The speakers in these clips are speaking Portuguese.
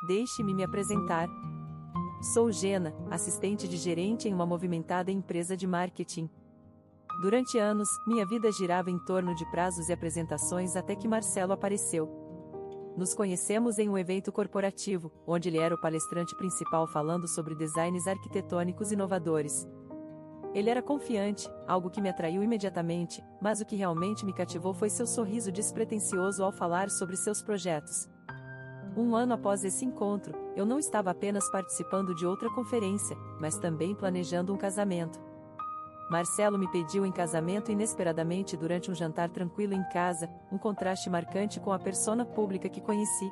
deixe-me me apresentar. Sou Jenna, assistente de gerente em uma movimentada empresa de marketing. Durante anos, minha vida girava em torno de prazos e apresentações até que Marcelo apareceu. Nos conhecemos em um evento corporativo, onde ele era o palestrante principal falando sobre designs arquitetônicos inovadores. Ele era confiante, algo que me atraiu imediatamente, mas o que realmente me cativou foi seu sorriso despretensioso ao falar sobre seus projetos. Um ano após esse encontro, eu não estava apenas participando de outra conferência, mas também planejando um casamento. Marcelo me pediu em casamento inesperadamente durante um jantar tranquilo em casa, um contraste marcante com a persona pública que conheci.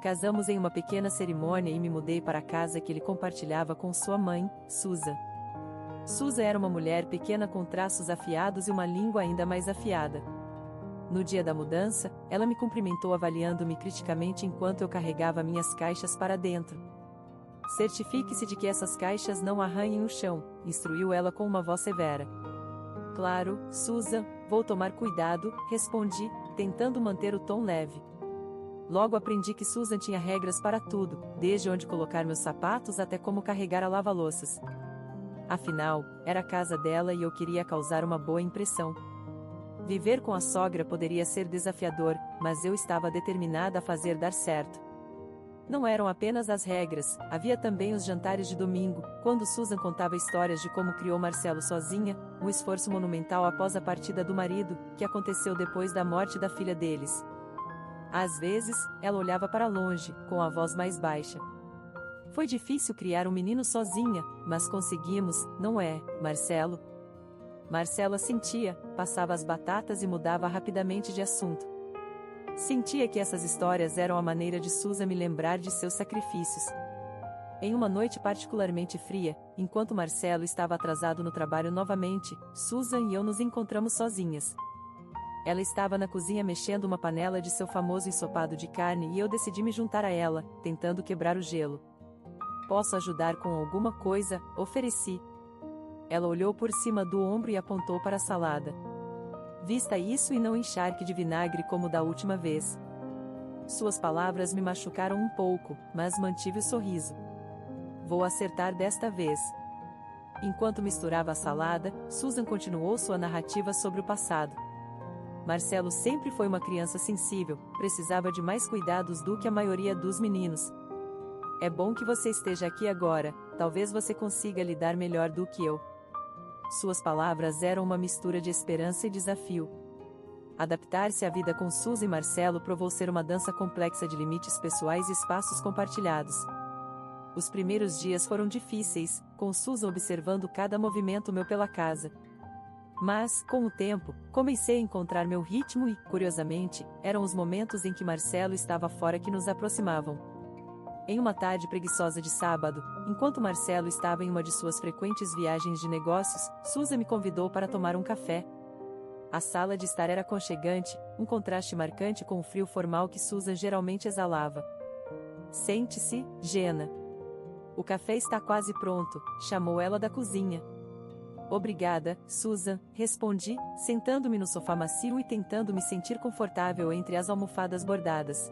Casamos em uma pequena cerimônia e me mudei para a casa que ele compartilhava com sua mãe, Susan. Susan era uma mulher pequena com traços afiados e uma língua ainda mais afiada. No dia da mudança, ela me cumprimentou avaliando-me criticamente enquanto eu carregava minhas caixas para dentro. Certifique-se de que essas caixas não arranhem o chão, instruiu ela com uma voz severa. Claro, Susan, vou tomar cuidado, respondi, tentando manter o tom leve. Logo aprendi que Susan tinha regras para tudo, desde onde colocar meus sapatos até como carregar a lava-louças. Afinal, era a casa dela e eu queria causar uma boa impressão. Viver com a sogra poderia ser desafiador, mas eu estava determinada a fazer dar certo. Não eram apenas as regras, havia também os jantares de domingo, quando Susan contava histórias de como criou Marcelo sozinha, um esforço monumental após a partida do marido, que aconteceu depois da morte da filha deles. Às vezes, ela olhava para longe, com a voz mais baixa. Foi difícil criar um menino sozinha, mas conseguimos, não é, Marcelo? Marcelo assentia, passava as batatas e mudava rapidamente de assunto. Sentia que essas histórias eram a maneira de Susan me lembrar de seus sacrifícios. Em uma noite particularmente fria, enquanto Marcelo estava atrasado no trabalho novamente, Susan e eu nos encontramos sozinhas. Ela estava na cozinha mexendo uma panela de seu famoso ensopado de carne e eu decidi me juntar a ela, tentando quebrar o gelo. Posso ajudar com alguma coisa? Ofereci. Ela olhou por cima do ombro e apontou para a salada. Vista isso e não encharque de vinagre como da última vez. Suas palavras me machucaram um pouco, mas mantive o sorriso. Vou acertar desta vez. Enquanto misturava a salada, Susan continuou sua narrativa sobre o passado. Marcelo sempre foi uma criança sensível, precisava de mais cuidados do que a maioria dos meninos. É bom que você esteja aqui agora, talvez você consiga lidar melhor do que eu. Suas palavras eram uma mistura de esperança e desafio. Adaptar-se à vida com Susan e Marcelo provou ser uma dança complexa de limites pessoais e espaços compartilhados. Os primeiros dias foram difíceis, com Susan observando cada movimento meu pela casa. Mas, com o tempo, comecei a encontrar meu ritmo e, curiosamente, eram os momentos em que Marcelo estava fora que nos aproximavam. Em uma tarde preguiçosa de sábado, enquanto Marcelo estava em uma de suas frequentes viagens de negócios, Susan me convidou para tomar um café. A sala de estar era aconchegante, um contraste marcante com o frio formal que Susan geralmente exalava. Sente-se, Jenna. O café está quase pronto, chamou ela da cozinha. Obrigada, Susan, respondi, sentando-me no sofá macio e tentando me sentir confortável entre as almofadas bordadas.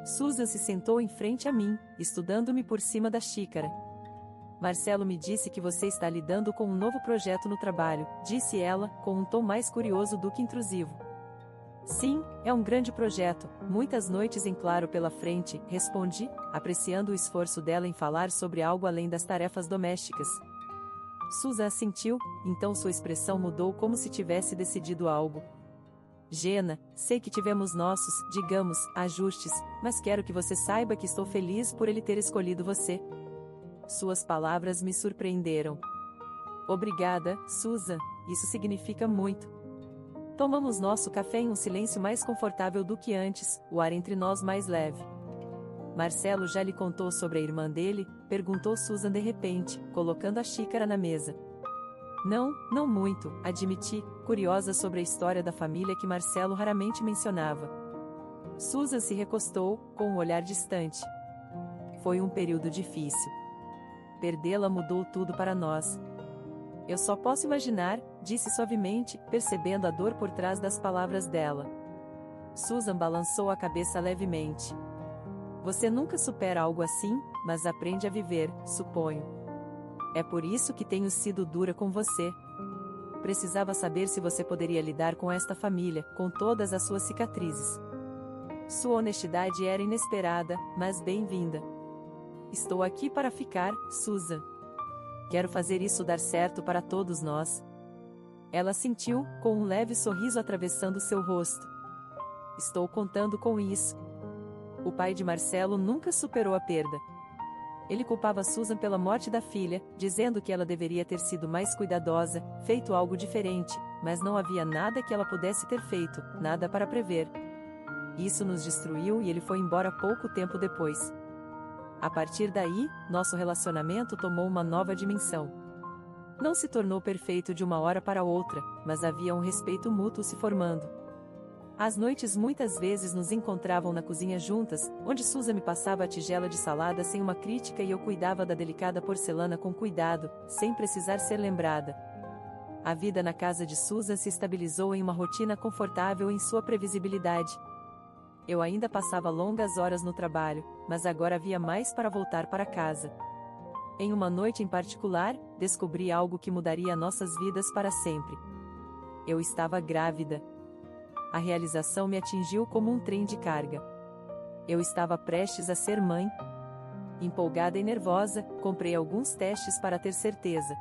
Susan se sentou em frente a mim, estudando-me por cima da xícara. Marcelo me disse que você está lidando com um novo projeto no trabalho, disse ela, com um tom mais curioso do que intrusivo. Sim, é um grande projeto, muitas noites em claro pela frente, respondi, apreciando o esforço dela em falar sobre algo além das tarefas domésticas. Susan assentiu, então sua expressão mudou como se tivesse decidido algo. Jenna, sei que tivemos nossos, digamos, ajustes, mas quero que você saiba que estou feliz por ele ter escolhido você. Suas palavras me surpreenderam. Obrigada, Susan, isso significa muito. Tomamos nosso café em um silêncio mais confortável do que antes, o ar entre nós mais leve. Marcelo já lhe contou sobre a irmã dele? Perguntou Susan de repente, colocando a xícara na mesa. Não muito, admiti, curiosa sobre a história da família que Marcelo raramente mencionava. Susan se recostou, com um olhar distante. Foi um período difícil. Perdê-la mudou tudo para nós. Eu só posso imaginar, disse suavemente, percebendo a dor por trás das palavras dela. Susan balançou a cabeça levemente. Você nunca supera algo assim, mas aprende a viver, suponho. É por isso que tenho sido dura com você. Precisava saber se você poderia lidar com esta família, com todas as suas cicatrizes. Sua honestidade era inesperada, mas bem-vinda. Estou aqui para ficar, Susan. Quero fazer isso dar certo para todos nós. Ela sentiu, com um leve sorriso atravessando seu rosto. Estou contando com isso. O pai de Marcelo nunca superou a perda. Ele culpava Susan pela morte da filha, dizendo que ela deveria ter sido mais cuidadosa, feito algo diferente, mas não havia nada que ela pudesse ter feito, nada para prever. Isso nos destruiu e ele foi embora pouco tempo depois. A partir daí, nosso relacionamento tomou uma nova dimensão. Não se tornou perfeito de uma hora para outra, mas havia um respeito mútuo se formando. Às noites muitas vezes nos encontravam na cozinha juntas, onde Susan me passava a tigela de salada sem uma crítica e eu cuidava da delicada porcelana com cuidado, sem precisar ser lembrada. A vida na casa de Susan se estabilizou em uma rotina confortável em sua previsibilidade. Eu ainda passava longas horas no trabalho, mas agora havia mais para voltar para casa. Em uma noite em particular, descobri algo que mudaria nossas vidas para sempre. Eu estava grávida. A realização me atingiu como um trem de carga. Eu estava prestes a ser mãe. Empolgada e nervosa, comprei alguns testes para ter certeza.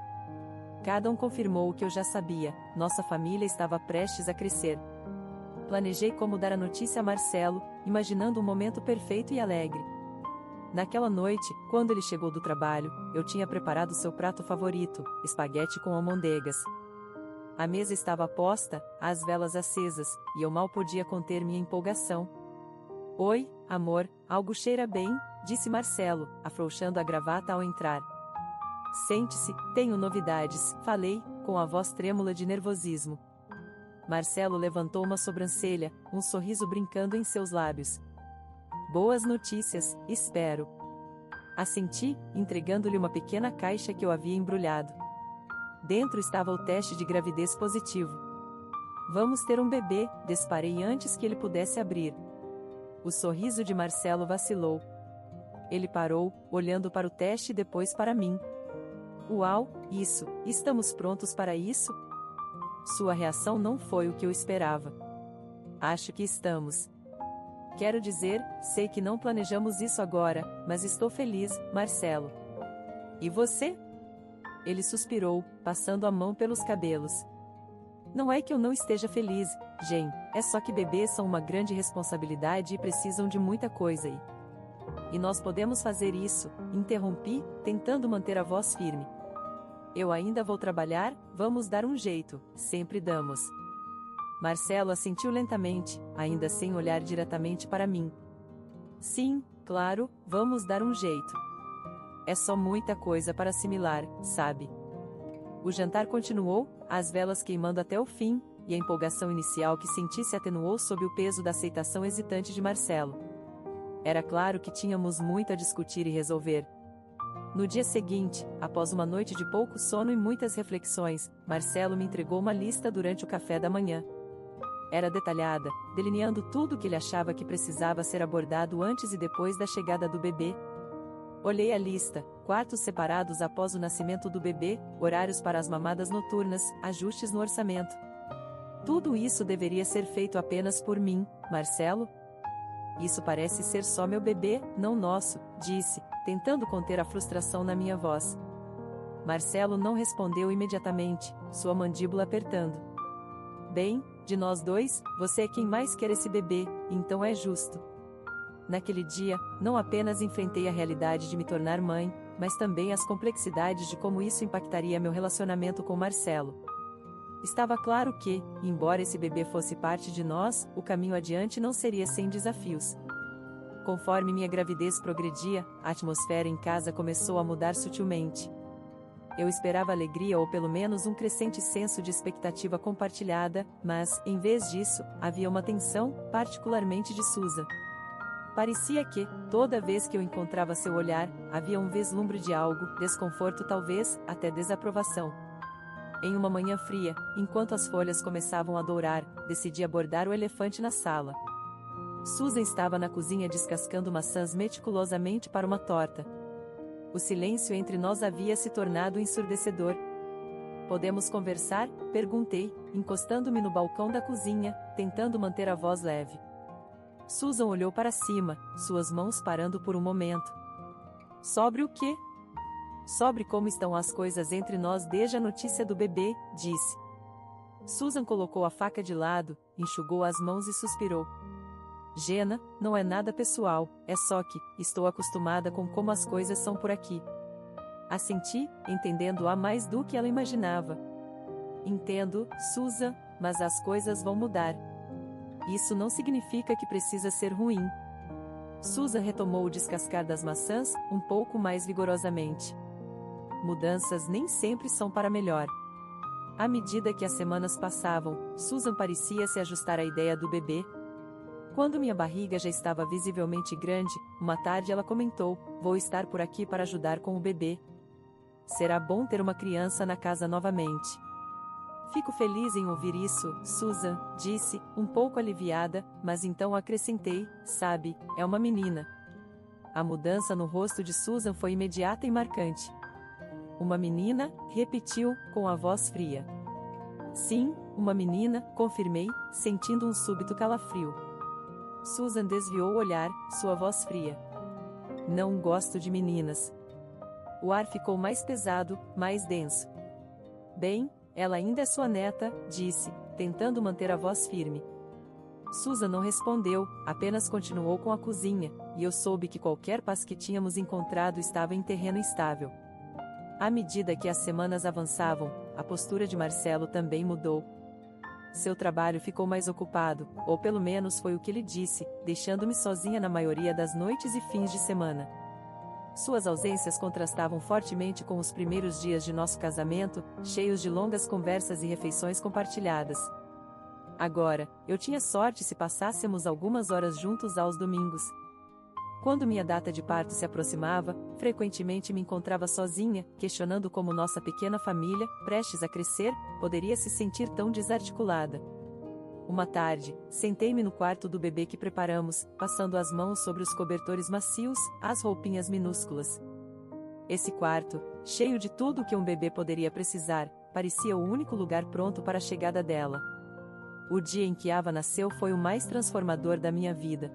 Cada um confirmou o que eu já sabia: nossa família estava prestes a crescer. Planejei como dar a notícia a Marcelo, imaginando um momento perfeito e alegre. Naquela noite, quando ele chegou do trabalho, eu tinha preparado seu prato favorito, espaguete com almôndegas. A mesa estava posta, as velas acesas, e eu mal podia conter minha empolgação. Oi, amor, algo cheira bem, disse Marcelo, afrouxando a gravata ao entrar. Sente-se, tenho novidades, falei, com a voz trêmula de nervosismo. Marcelo levantou uma sobrancelha, um sorriso brincando em seus lábios. Boas notícias, espero. Assenti, entregando-lhe uma pequena caixa que eu havia embrulhado. Dentro estava o teste de gravidez positivo. Vamos ter um bebê, disparei antes que ele pudesse abrir. O sorriso de Marcelo vacilou. Ele parou, olhando para o teste e depois para mim. Uau, isso, estamos prontos para isso? Sua reação não foi o que eu esperava. Acho que estamos. Quero dizer, sei que não planejamos isso agora, mas estou feliz, Marcelo. E você? Ele suspirou, passando a mão pelos cabelos. Não é que eu não esteja feliz, Jen, é só que bebês são uma grande responsabilidade e precisam de muita coisa e nós podemos fazer isso, interrompi, tentando manter a voz firme. Eu ainda vou trabalhar, vamos dar um jeito, sempre damos. Marcelo assentiu lentamente, ainda sem olhar diretamente para mim. Sim, claro, vamos dar um jeito. É só muita coisa para assimilar, sabe? O jantar continuou, as velas queimando até o fim, e a empolgação inicial que senti se atenuou sob o peso da aceitação hesitante de Marcelo. Era claro que tínhamos muito a discutir e resolver. No dia seguinte, após uma noite de pouco sono e muitas reflexões, Marcelo me entregou uma lista durante o café da manhã. Era detalhada, delineando tudo o que ele achava que precisava ser abordado antes e depois da chegada do bebê. Olhei a lista: quartos separados após o nascimento do bebê, horários para as mamadas noturnas, ajustes no orçamento. Tudo isso deveria ser feito apenas por mim, Marcelo? Isso parece ser só meu bebê, não nosso, disse, tentando conter a frustração na minha voz. Marcelo não respondeu imediatamente, sua mandíbula apertando. Bem, de nós dois, você é quem mais quer esse bebê, então é justo. Naquele dia, não apenas enfrentei a realidade de me tornar mãe, mas também as complexidades de como isso impactaria meu relacionamento com Marcelo. Estava claro que, embora esse bebê fosse parte de nós, o caminho adiante não seria sem desafios. Conforme minha gravidez progredia, a atmosfera em casa começou a mudar sutilmente. Eu esperava alegria ou pelo menos um crescente senso de expectativa compartilhada, mas, em vez disso, havia uma tensão, particularmente de Susan. Parecia que, toda vez que eu encontrava seu olhar, havia um vislumbre de algo, desconforto talvez, até desaprovação. Em uma manhã fria, enquanto as folhas começavam a dourar, decidi abordar o elefante na sala. Susan estava na cozinha descascando maçãs meticulosamente para uma torta. O silêncio entre nós havia se tornado ensurdecedor. "Podemos conversar?" perguntei, encostando-me no balcão da cozinha, tentando manter a voz leve. Susan olhou para cima, suas mãos parando por um momento. "Sobre o quê?" "Sobre como estão as coisas entre nós desde a notícia do bebê", disse. Susan colocou a faca de lado, enxugou as mãos e suspirou. "Jenna, não é nada pessoal, é só que estou acostumada com como as coisas são por aqui." Assenti, entendendo-a mais do que ela imaginava. "Entendo, Susan, mas as coisas vão mudar. Isso não significa que precisa ser ruim." Susan retomou o descascar das maçãs, um pouco mais vigorosamente. "Mudanças nem sempre são para melhor." À medida que as semanas passavam, Susan parecia se ajustar à ideia do bebê. Quando minha barriga já estava visivelmente grande, uma tarde ela comentou: "Vou estar por aqui para ajudar com o bebê. Será bom ter uma criança na casa novamente." "Fico feliz em ouvir isso, Susan", disse, um pouco aliviada, mas então acrescentei: "Sabe, é uma menina." A mudança no rosto de Susan foi imediata e marcante. "Uma menina?" repetiu, com a voz fria. "Sim, uma menina", confirmei, sentindo um súbito calafrio. Susan desviou o olhar, sua voz fria. "Não gosto de meninas." O ar ficou mais pesado, mais denso. "Bem, ela ainda é sua neta", disse, tentando manter a voz firme. Susan não respondeu, apenas continuou com a cozinha, e eu soube que qualquer paz que tínhamos encontrado estava em terreno instável. À medida que as semanas avançavam, a postura de Marcelo também mudou. Seu trabalho ficou mais ocupado, ou pelo menos foi o que ele disse, deixando-me sozinha na maioria das noites e fins de semana. Suas ausências contrastavam fortemente com os primeiros dias de nosso casamento, cheios de longas conversas e refeições compartilhadas. Agora, eu tinha sorte se passássemos algumas horas juntos aos domingos. Quando minha data de parto se aproximava, frequentemente me encontrava sozinha, questionando como nossa pequena família, prestes a crescer, poderia se sentir tão desarticulada. Uma tarde, sentei-me no quarto do bebê que preparamos, passando as mãos sobre os cobertores macios, as roupinhas minúsculas. Esse quarto, cheio de tudo o que um bebê poderia precisar, parecia o único lugar pronto para a chegada dela. O dia em que Ava nasceu foi o mais transformador da minha vida.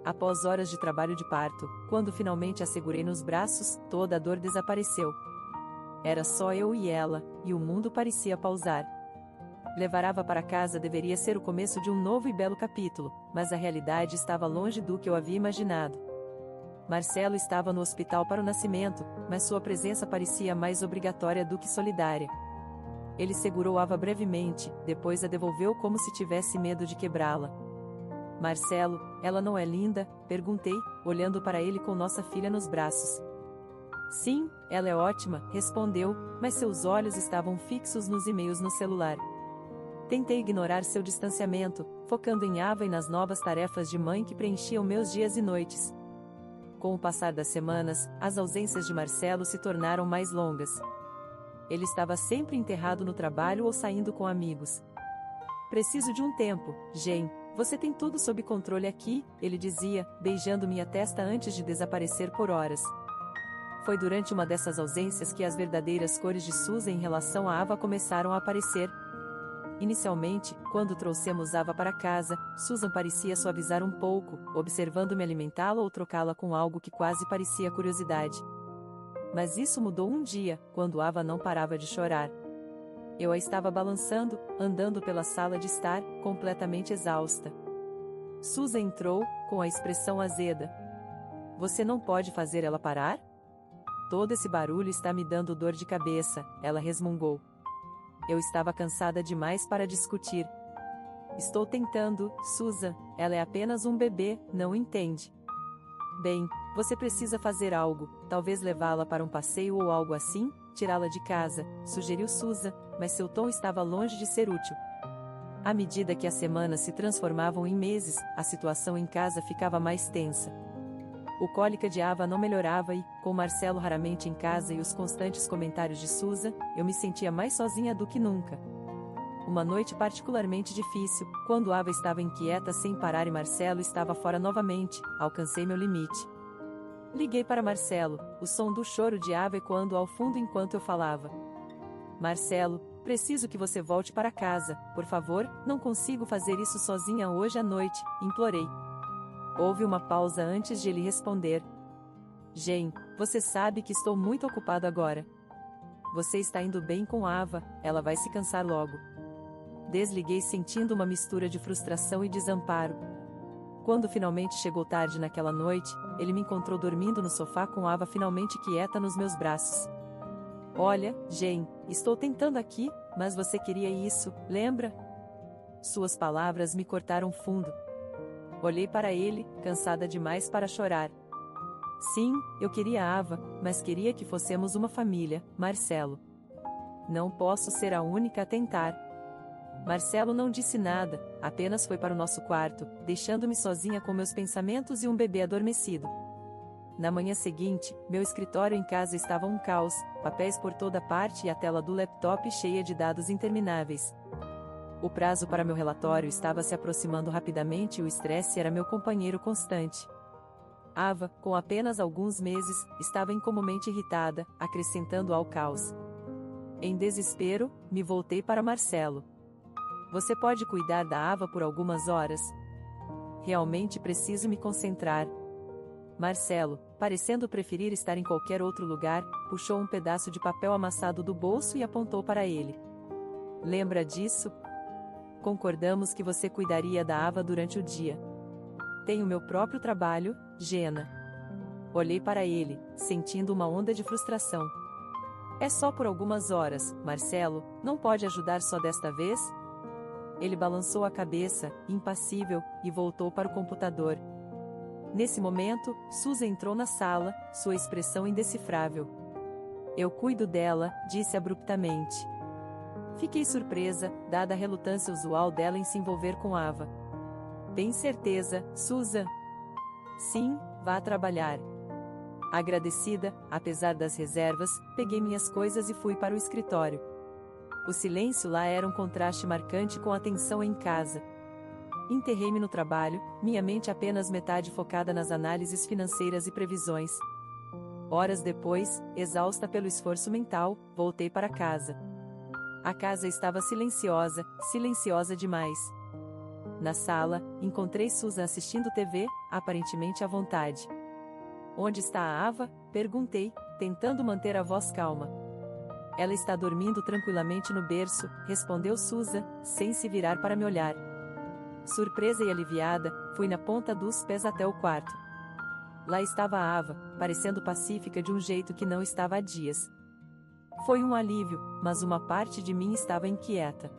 Após horas de trabalho de parto, quando finalmente a segurei nos braços, toda a dor desapareceu. Era só eu e ela, e o mundo parecia pausar. Levar Ava para casa deveria ser o começo de um novo e belo capítulo, mas a realidade estava longe do que eu havia imaginado. Marcelo estava no hospital para o nascimento, mas sua presença parecia mais obrigatória do que solidária. Ele segurou Ava brevemente, depois a devolveu como se tivesse medo de quebrá-la. "Marcelo, ela não é linda?", perguntei, olhando para ele com nossa filha nos braços. "Sim, ela é ótima", respondeu, mas seus olhos estavam fixos nos e-mails no celular. Tentei ignorar seu distanciamento, focando em Ava e nas novas tarefas de mãe que preenchiam meus dias e noites. Com o passar das semanas, as ausências de Marcelo se tornaram mais longas. Ele estava sempre enterrado no trabalho ou saindo com amigos. "Preciso de um tempo, Jen. Você tem tudo sob controle aqui", ele dizia, beijando minha testa antes de desaparecer por horas. Foi durante uma dessas ausências que as verdadeiras cores de Susan em relação a Ava começaram a aparecer. Inicialmente, quando trouxemos Ava para casa, Susan parecia suavizar um pouco, observando-me alimentá-la ou trocá-la com algo que quase parecia curiosidade. Mas isso mudou um dia, quando Ava não parava de chorar. Eu a estava balançando, andando pela sala de estar, completamente exausta. Susan entrou, com a expressão azeda. "Você não pode fazer ela parar? Todo esse barulho está me dando dor de cabeça", ela resmungou. Eu estava cansada demais para discutir. "Estou tentando, Susan, ela é apenas um bebê, não entende?" "Bem, você precisa fazer algo, talvez levá-la para um passeio ou algo assim, tirá-la de casa", sugeriu Susan, mas seu tom estava longe de ser útil. À medida que as semanas se transformavam em meses, a situação em casa ficava mais tensa. O cólica de Ava não melhorava e, com Marcelo raramente em casa e os constantes comentários de Susan, eu me sentia mais sozinha do que nunca. uma noite particularmente difícil, quando Ava estava inquieta sem parar e Marcelo estava fora novamente, alcancei meu limite. Liguei para Marcelo, o som do choro de Ava ecoando ao fundo enquanto eu falava. Marcelo, preciso que você volte para casa, por favor, não consigo fazer isso sozinha hoje à noite, implorei. Houve uma pausa antes de ele responder. Jen, você sabe que estou muito ocupado agora. Você está indo bem com Ava, ela vai se cansar logo. Desliguei sentindo uma mistura de frustração e desamparo. Quando finalmente chegou tarde naquela noite, ele me encontrou dormindo no sofá com Ava finalmente quieta nos meus braços. Olha, Jen, estou tentando aqui, mas você queria isso, lembra? Suas palavras me cortaram fundo. Olhei para ele, cansada demais para chorar. Sim, eu queria Ava, mas queria que fossemos uma família, Marcelo. Não posso ser a única a tentar. Marcelo não disse nada, apenas foi para o nosso quarto, deixando-me sozinha com meus pensamentos e um bebê adormecido. Na manhã seguinte, meu escritório em casa estava um caos, papéis por toda parte e a tela do laptop cheia de dados intermináveis. O prazo para meu relatório estava se aproximando rapidamente e o estresse era meu companheiro constante. Ava, com apenas alguns meses, estava incomumente irritada, acrescentando ao caos. Em desespero, me voltei para Marcelo. Você pode cuidar da Ava por algumas horas? Realmente preciso me concentrar. Marcelo, parecendo preferir estar em qualquer outro lugar, puxou um pedaço de papel amassado do bolso e apontou para ele. Lembra disso? Concordamos que você cuidaria da Ava durante o dia. Tenho meu próprio trabalho, Jena. Olhei para ele, sentindo uma onda de frustração. É só por algumas horas, Marcelo, não pode ajudar só desta vez? Ele balançou a cabeça, impassível, e voltou para o computador. Nesse momento, Susan entrou na sala, sua expressão indecifrável. Eu cuido dela, disse abruptamente. Fiquei surpresa, dada a relutância usual dela em se envolver com Ava. Tem certeza, Susan? Sim, vá trabalhar. Agradecida, apesar das reservas, peguei minhas coisas e fui para o escritório. O silêncio lá era um contraste marcante com a tensão em casa. Enterrei-me no trabalho, minha mente apenas metade focada nas análises financeiras e previsões. Horas depois, exausta pelo esforço mental, voltei para casa. A casa estava silenciosa, silenciosa demais. Na sala, encontrei Susan assistindo TV, aparentemente à vontade. Onde está a Ava? Perguntei, tentando manter a voz calma. Ela está dormindo tranquilamente no berço, respondeu Susan, sem se virar para me olhar. Surpresa e aliviada, fui na ponta dos pés até o quarto. Lá estava a Ava, parecendo pacífica de um jeito que não estava há dias. Foi um alívio, mas uma parte de mim estava inquieta.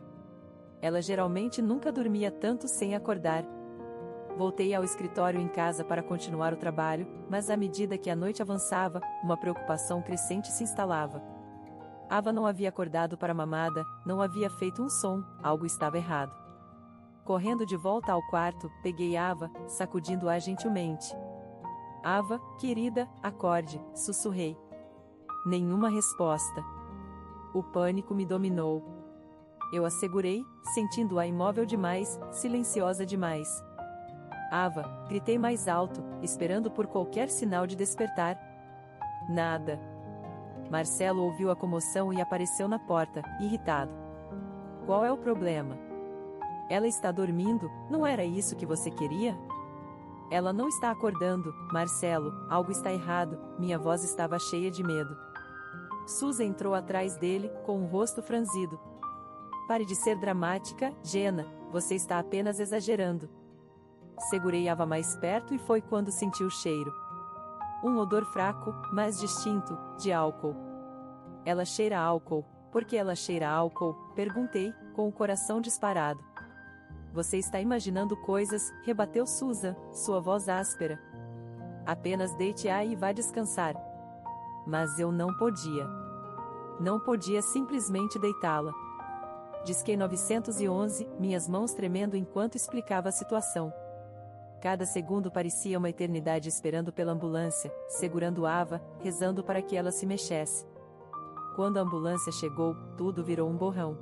Ela geralmente nunca dormia tanto sem acordar. Voltei ao escritório em casa para continuar o trabalho, mas à medida que a noite avançava, uma preocupação crescente se instalava. Ava não havia acordado para a mamada, não havia feito um som, algo estava errado. Correndo de volta ao quarto, peguei Ava, sacudindo-a gentilmente. Ava, querida, acorde, sussurrei. Nenhuma resposta. O pânico me dominou. Eu a segurei, sentindo-a imóvel demais, silenciosa demais. Ava, gritei mais alto, esperando por qualquer sinal de despertar. Nada. Marcelo ouviu a comoção e apareceu na porta, irritado. Qual é o problema? Ela está dormindo, não era isso que você queria? Ela não está acordando, Marcelo, algo está errado, minha voz estava cheia de medo. Susan entrou atrás dele, com o rosto franzido. Pare de ser dramática, Jena, você está apenas exagerando. Segurei Ava mais perto e foi quando senti o cheiro. Um odor fraco, mas distinto, de álcool. Ela cheira álcool. Por que ela cheira álcool? Perguntei, com o coração disparado. Você está imaginando coisas, rebateu Susan, sua voz áspera. Apenas deite-a e vá descansar. Mas eu não podia. Não podia simplesmente deitá-la. Disquei 911, minhas mãos tremendo enquanto explicava a situação. Cada segundo parecia uma eternidade esperando pela ambulância, segurando Ava, rezando para que ela se mexesse. Quando a ambulância chegou, tudo virou um borrão.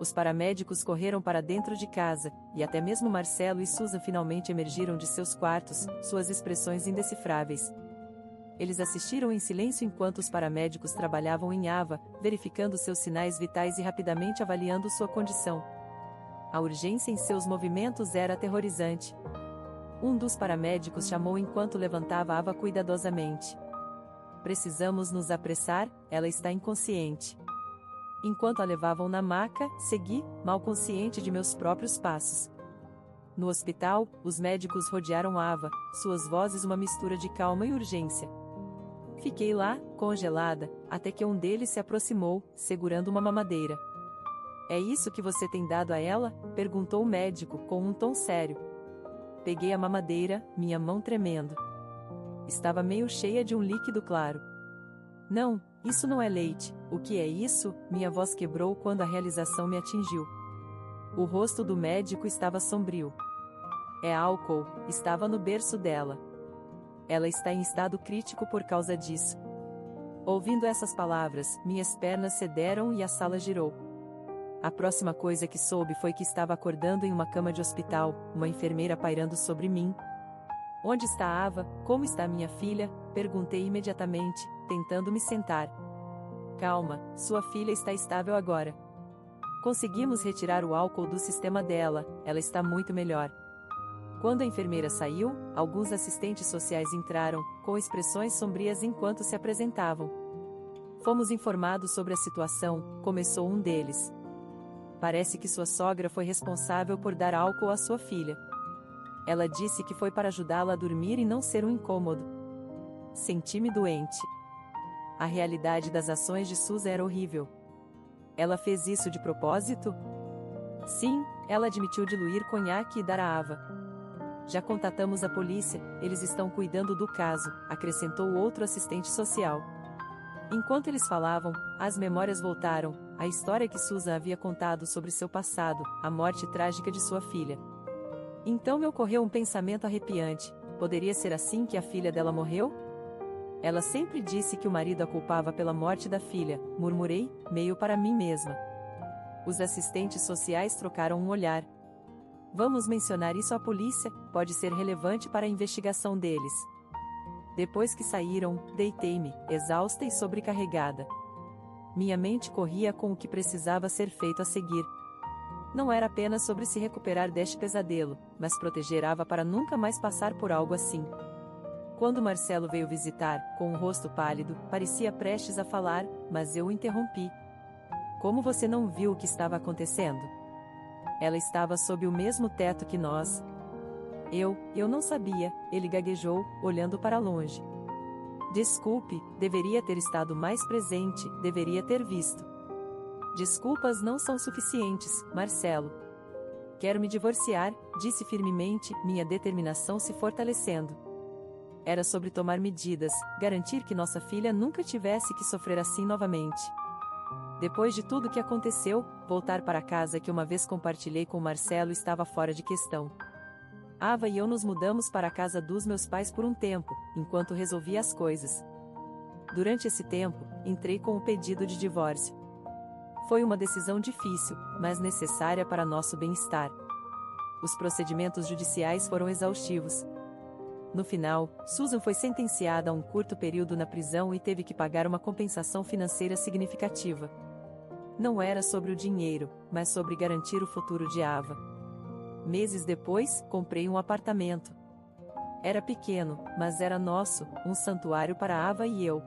Os paramédicos correram para dentro de casa, e até mesmo Marcelo e Susan finalmente emergiram de seus quartos, suas expressões indecifráveis. Eles assistiram em silêncio enquanto os paramédicos trabalhavam em Ava, verificando seus sinais vitais e rapidamente avaliando sua condição. A urgência em seus movimentos era aterrorizante. Um dos paramédicos chamou enquanto levantava Ava cuidadosamente. Precisamos nos apressar, ela está inconsciente. Enquanto a levavam na maca, segui, mal consciente de meus próprios passos. No hospital, os médicos rodearam Ava, suas vozes uma mistura de calma e urgência. Fiquei lá, congelada, até que um deles se aproximou, segurando uma mamadeira. É isso que você tem dado a ela? Perguntou o médico, com um tom sério. Peguei a mamadeira, minha mão tremendo. Estava meio cheia de um líquido claro. Não, isso não é leite. O que é isso? Minha voz quebrou quando a realização me atingiu. O rosto do médico estava sombrio. É álcool, estava no berço dela. Ela está em estado crítico por causa disso. Ouvindo essas palavras, minhas pernas cederam e a sala girou. A próxima coisa que soube foi que estava acordando em uma cama de hospital, uma enfermeira pairando sobre mim. Onde está a Ava? Como está minha filha? Perguntei imediatamente, tentando me sentar. Calma, sua filha está estável agora. Conseguimos retirar o álcool do sistema dela, ela está muito melhor. Quando a enfermeira saiu, alguns assistentes sociais entraram, com expressões sombrias enquanto se apresentavam. Fomos informados sobre a situação, começou um deles. Parece que sua sogra foi responsável por dar álcool à sua filha. Ela disse que foi para ajudá-la a dormir e não ser um incômodo. Senti-me doente. A realidade das ações de Susan era horrível. Ela fez isso de propósito? Sim, ela admitiu diluir conhaque e dar a Ava. Já contatamos a polícia, eles estão cuidando do caso, acrescentou outro assistente social. Enquanto eles falavam, as memórias voltaram, a história que Susan havia contado sobre seu passado, a morte trágica de sua filha. Então me ocorreu um pensamento arrepiante: poderia ser assim que a filha dela morreu? Ela sempre disse que o marido a culpava pela morte da filha, murmurei, meio para mim mesma. Os assistentes sociais trocaram um olhar. Vamos mencionar isso à polícia, pode ser relevante para a investigação deles. Depois que saíram, deitei-me, exausta e sobrecarregada. Minha mente corria com o que precisava ser feito a seguir. Não era apenas sobre se recuperar deste pesadelo, mas proteger Ava para nunca mais passar por algo assim. Quando Marcelo veio visitar, com um rosto pálido, parecia prestes a falar, mas eu o interrompi. Como você não viu o que estava acontecendo? Ela estava sob o mesmo teto que nós. Eu não sabia, ele gaguejou, olhando para longe. Desculpe, deveria ter estado mais presente, deveria ter visto. Desculpas não são suficientes, Marcelo. Quero me divorciar, disse firmemente, minha determinação se fortalecendo. Era sobre tomar medidas, garantir que nossa filha nunca tivesse que sofrer assim novamente. Depois de tudo que aconteceu, voltar para a casa que uma vez compartilhei com Marcelo estava fora de questão. Ava e eu nos mudamos para a casa dos meus pais por um tempo, enquanto resolvia as coisas. Durante esse tempo, entrei com o pedido de divórcio. Foi uma decisão difícil, mas necessária para nosso bem-estar. Os procedimentos judiciais foram exaustivos. No final, Susan foi sentenciada a um curto período na prisão e teve que pagar uma compensação financeira significativa. Não era sobre o dinheiro, mas sobre garantir o futuro de Ava. Meses depois, comprei um apartamento. Era pequeno, mas era nosso, um santuário para Ava e eu.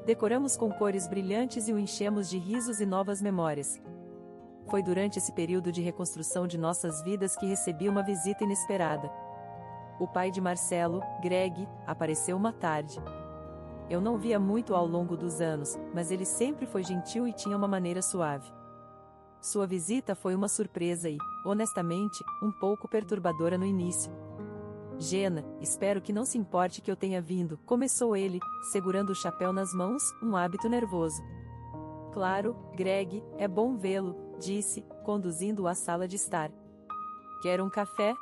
Decoramos com cores brilhantes e o enchemos de risos e novas memórias. Foi durante esse período de reconstrução de nossas vidas que recebi uma visita inesperada. O pai de Marcelo, Greg, apareceu uma tarde. Eu não via muito ao longo dos anos, mas ele sempre foi gentil e tinha uma maneira suave. Sua visita foi uma surpresa e, honestamente, um pouco perturbadora no início. Jenna, espero que não se importe que eu tenha vindo, começou ele, segurando o chapéu nas mãos, um hábito nervoso. Claro, Greg, é bom vê-lo, disse, conduzindo-o à sala de estar. Quer um café?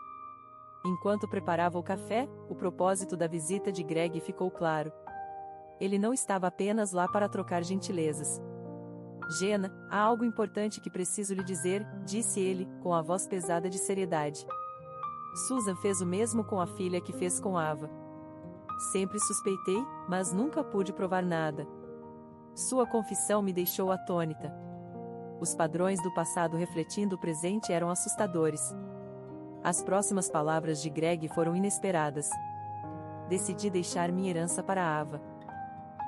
Enquanto preparava o café, o propósito da visita de Greg ficou claro. Ele não estava apenas lá para trocar gentilezas. Jenna, há algo importante que preciso lhe dizer, disse ele, com a voz pesada de seriedade. Susan fez o mesmo com a filha que fez com Ava. Sempre suspeitei, mas nunca pude provar nada. Sua confissão me deixou atônita. Os padrões do passado refletindo o presente eram assustadores. As próximas palavras de Greg foram inesperadas. Decidi deixar minha herança para Ava.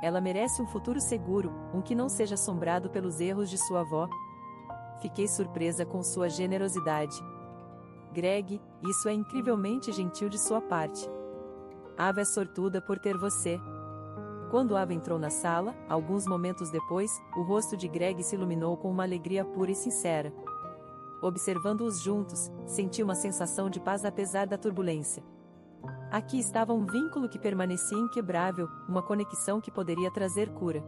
Ela merece um futuro seguro, um que não seja assombrado pelos erros de sua avó. Fiquei surpresa com sua generosidade. Greg, isso é incrivelmente gentil de sua parte. Ava é sortuda por ter você. Quando Ava entrou na sala, alguns momentos depois, o rosto de Greg se iluminou com uma alegria pura e sincera. Observando-os juntos, senti uma sensação de paz apesar da turbulência. Aqui estava um vínculo que permanecia inquebrável, uma conexão que poderia trazer cura.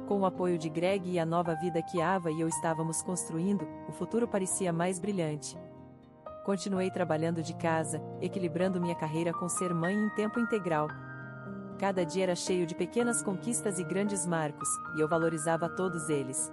Com o apoio de Greg e a nova vida que Ava e eu estávamos construindo, o futuro parecia mais brilhante. Continuei trabalhando de casa, equilibrando minha carreira com ser mãe em tempo integral. Cada dia era cheio de pequenas conquistas e grandes marcos, e eu valorizava todos eles.